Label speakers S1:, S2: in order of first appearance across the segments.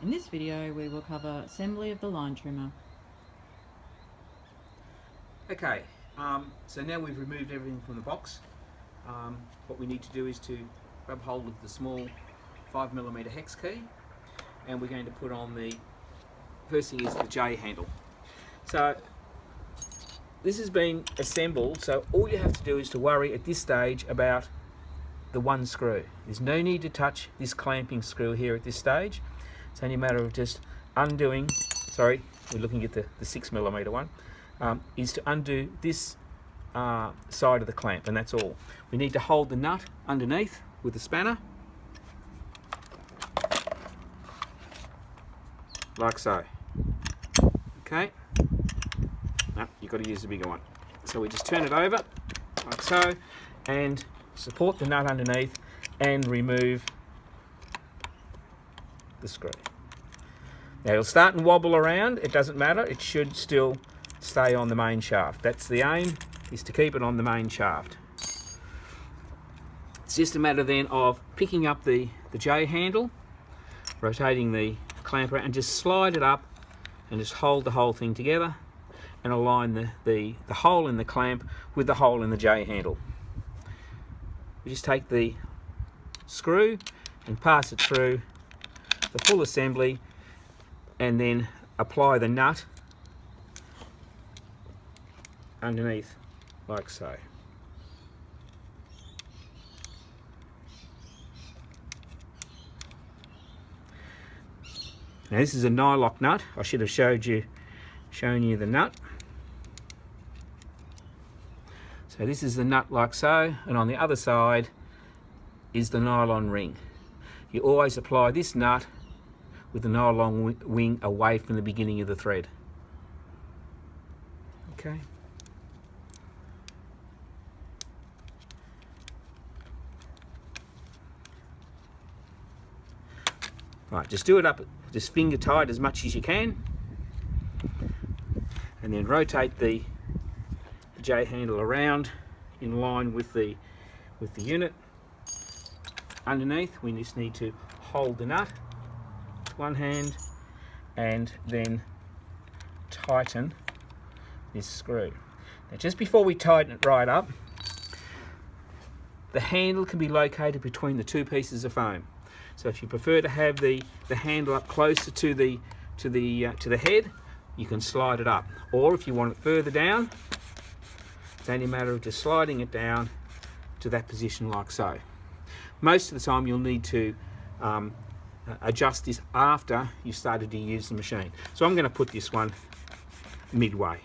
S1: In this video we will cover assembly of the line trimmer.
S2: Okay, so now we've removed everything from the box. What we need to do is to grab hold of the small 5mm hex key, and we're going to put on the first thing is the J handle. So this has been assembled, so all you have to do is to worry at this stage about the one screw. There's no need to touch this clamping screw here at this stage. It's only a matter of just undoing, sorry, we're looking at the 6mm one, is to undo this side of the clamp, and that's all. We need to hold the nut underneath with the spanner, like so. Okay, no, you've got to use the bigger one. So we just turn it over, like so, and support the nut underneath and remove the screw. Now it'll start and wobble around, it doesn't matter, it should still stay on the main shaft. That's the aim, is to keep it on the main shaft. It's just a matter then of picking up the J handle, rotating the clamp around, and just slide it up and just hold the whole thing together and align the hole in the clamp with the hole in the J handle. We just take the screw and pass it through the full assembly and then apply the nut underneath like so. Now this is a nylock nut. I should have shown you the nut. So this is the nut like so, and on the other side is the nylon ring. You always apply this nut with the nylon wing away from the beginning of the thread. Okay. Right, just do it up, just finger tight as much as you can, and then rotate the J handle around in line with the unit. Underneath, we just need to hold the nut with one hand and then tighten this screw. Now, just before we tighten it right up, the handle can be located between the two pieces of foam. So if you prefer to have the handle up closer to the head, you can slide it up. Or if you want it further down, it's only a matter of just sliding it down to that position like so. Most of the time you'll need to adjust this after you started to use the machine. So I'm going to put this one midway,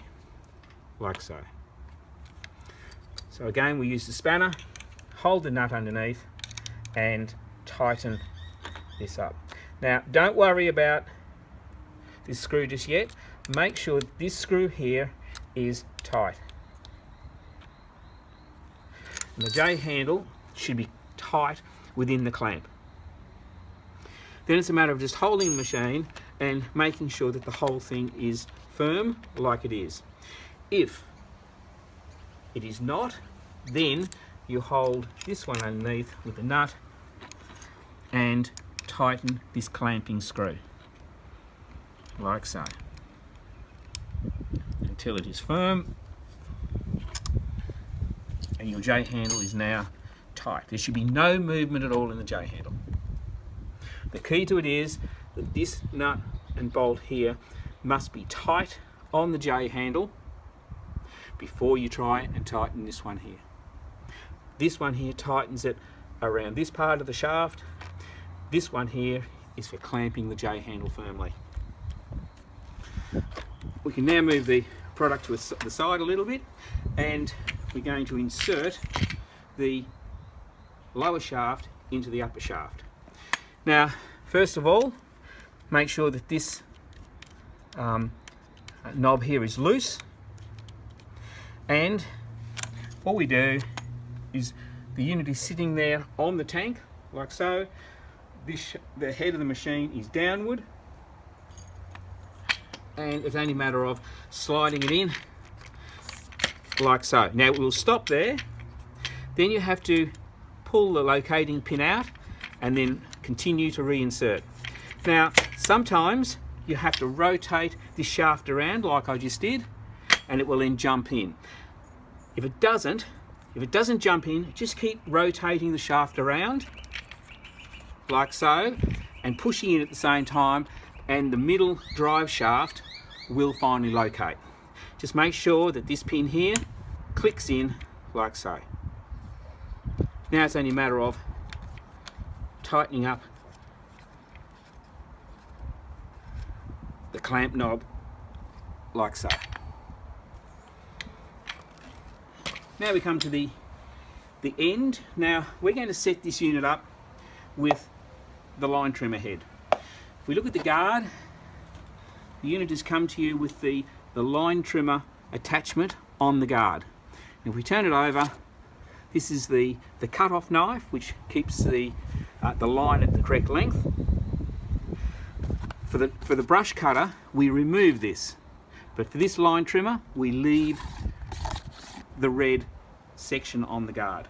S2: like so. So again, we use the spanner, hold the nut underneath and tighten this up. Now don't worry about this screw just yet. Make sure this screw here is tight. And the J handle should be tight within the clamp. Then it's a matter of just holding the machine and making sure that the whole thing is firm like it is. If it is not, then you hold this one underneath with the nut and tighten this clamping screw like so until it is firm, and your J handle is now tight. There should be no movement at all in the J handle. The key to it is that this nut and bolt here must be tight on the J handle before you try and tighten this one here. This one here tightens it around this part of the shaft. This one here is for clamping the J handle firmly. We can now move the product to the side a little bit, and we're going to insert the lower shaft into the upper shaft. Now, first of all, make sure that this knob here is loose, and what we do is the unit is sitting there on the tank like so. The head of the machine is downward, and it's only a matter of sliding it in like so. Now we'll stop there, then you have to pull the locating pin out and then continue to reinsert. Now sometimes you have to rotate this shaft around like I just did, and it will then jump in. If it doesn't jump in, just keep rotating the shaft around like so and pushing in at the same time, and the middle drive shaft will finally locate. Just make sure that this pin here clicks in like so. Now it's only a matter of tightening up the clamp knob like so. Now we come to the end. Now we're going to set this unit up with the line trimmer head. If we look at the guard, the unit has come to you with the line trimmer attachment on the guard. If we turn it over, this is the cut-off knife, which keeps the line at the correct length. For the brush cutter, we remove this, but for this line trimmer, we leave the red section on the guard.